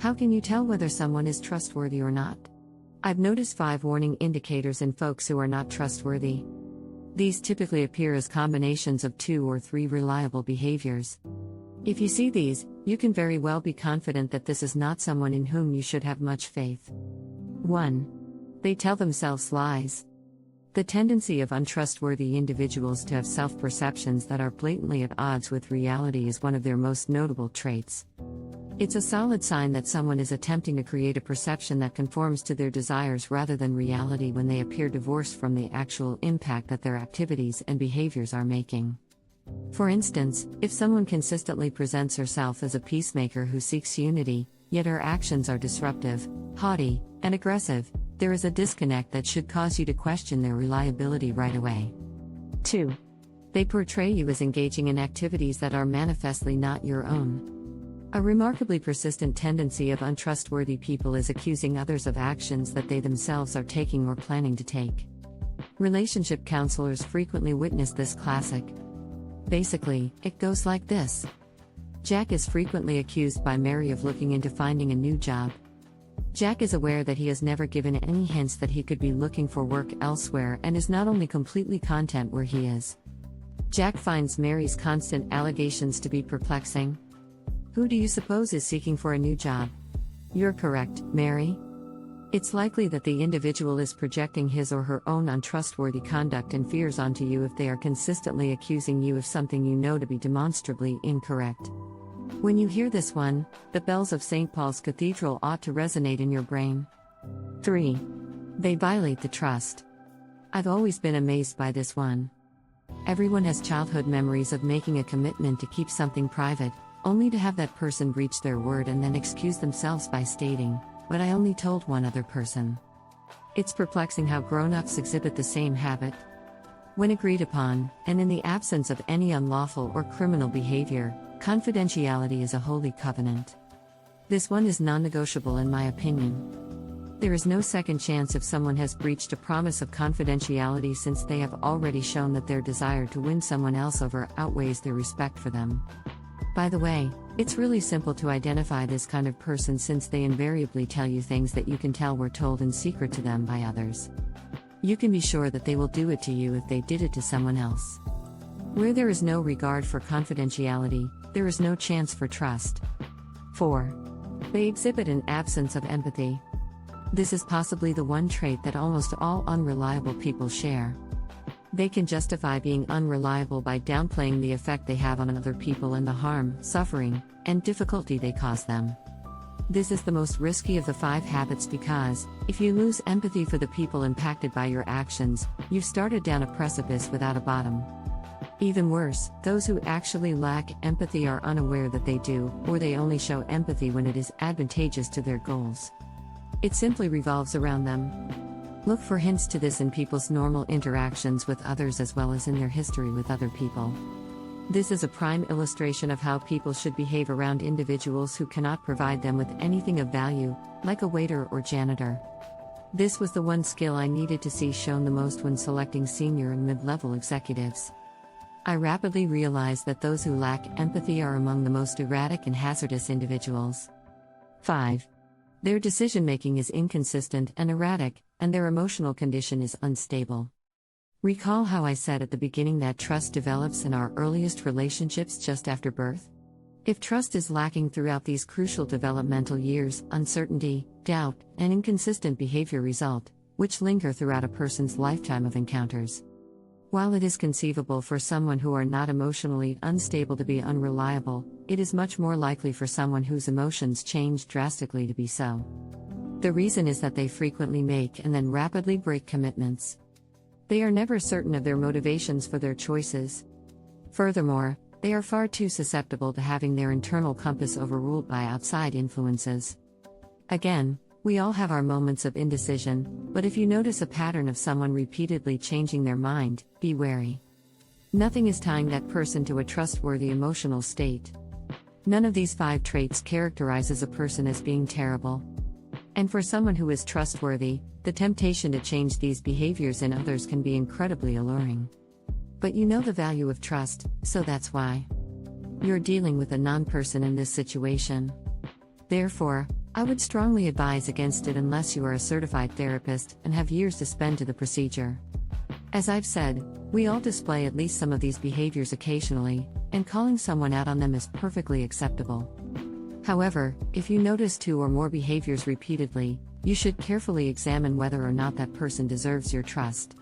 How can you tell whether someone is trustworthy or not? I've noticed 5 warning indicators in folks who are not trustworthy. These typically appear as combinations of 2 or 3 reliable behaviors. If you see these, you can very well be confident that this is not someone in whom you should have much faith. 1. They tell themselves lies. The tendency of untrustworthy individuals to have self-perceptions that are blatantly at odds with reality is one of their most notable traits. It's a solid sign that someone is attempting to create a perception that conforms to their desires rather than reality when they appear divorced from the actual impact that their activities and behaviors are making. For instance, if someone consistently presents herself as a peacemaker who seeks unity, yet her actions are disruptive, haughty, and aggressive, there is a disconnect that should cause you to question their reliability right away. 2. They portray you as engaging in activities that are manifestly not your own. A remarkably persistent tendency of untrustworthy people is accusing others of actions that they themselves are taking or planning to take. Relationship counselors frequently witness this classic. Basically, it goes like this. Jack is frequently accused by Mary of looking into finding a new job. Jack is aware that he has never given any hints that he could be looking for work elsewhere and is not only completely content where he is. Jack finds Mary's constant allegations to be perplexing. Who do you suppose is seeking for a new job? You're correct, Mary. It's likely that the individual is projecting his or her own untrustworthy conduct and fears onto you if they are consistently accusing you of something you know to be demonstrably incorrect. When you hear this one, the bells of St. Paul's Cathedral ought to resonate in your brain. 3. They violate the trust. I've always been amazed by this one. Everyone has childhood memories of making a commitment to keep something private, only to have that person breach their word and then excuse themselves by stating, "But I only told one other person." It's perplexing how grown-ups exhibit the same habit. When agreed upon, and in the absence of any unlawful or criminal behavior, confidentiality is a holy covenant. This one is non-negotiable in my opinion. There is no second chance if someone has breached a promise of confidentiality since they have already shown that their desire to win someone else over outweighs their respect for them. By the way, it's really simple to identify this kind of person since they invariably tell you things that you can tell were told in secret to them by others. You can be sure that they will do it to you if they did it to someone else. Where there is no regard for confidentiality, there is no chance for trust. 4. They exhibit an absence of empathy. This is possibly the one trait that almost all unreliable people share. They can justify being unreliable by downplaying the effect they have on other people and the harm, suffering, and difficulty they cause them. This is the most risky of the 5 habits because, if you lose empathy for the people impacted by your actions, you've started down a precipice without a bottom. Even worse, those who actually lack empathy are unaware that they do, or they only show empathy when it is advantageous to their goals. It simply revolves around them. Look for hints to this in people's normal interactions with others as well as in their history with other people. This is a prime illustration of how people should behave around individuals who cannot provide them with anything of value, like a waiter or janitor. This was the one skill I needed to see shown the most when selecting senior and mid-level executives. I rapidly realized that those who lack empathy are among the most erratic and hazardous individuals. 5. Their decision-making is inconsistent and erratic, and their emotional condition is unstable. Recall how I said at the beginning that trust develops in our earliest relationships just after birth? If trust is lacking throughout these crucial developmental years, uncertainty, doubt, and inconsistent behavior result, which linger throughout a person's lifetime of encounters. While it is conceivable for someone who are not emotionally unstable to be unreliable, it is much more likely for someone whose emotions change drastically to be so. The reason is that they frequently make and then rapidly break commitments. They are never certain of their motivations for their choices. Furthermore, they are far too susceptible to having their internal compass overruled by outside influences. Again, we all have our moments of indecision, but if you notice a pattern of someone repeatedly changing their mind, be wary. Nothing is tying that person to a trustworthy emotional state. None of these 5 traits characterizes a person as being terrible. And for someone who is trustworthy, the temptation to change these behaviors in others can be incredibly alluring. But you know the value of trust, so that's why. You're dealing with a non-person in this situation. Therefore, I would strongly advise against it unless you are a certified therapist and have years to spend to the procedure. As I've said, we all display at least some of these behaviors occasionally, and calling someone out on them is perfectly acceptable. However, if you notice 2 or more behaviors repeatedly, you should carefully examine whether or not that person deserves your trust.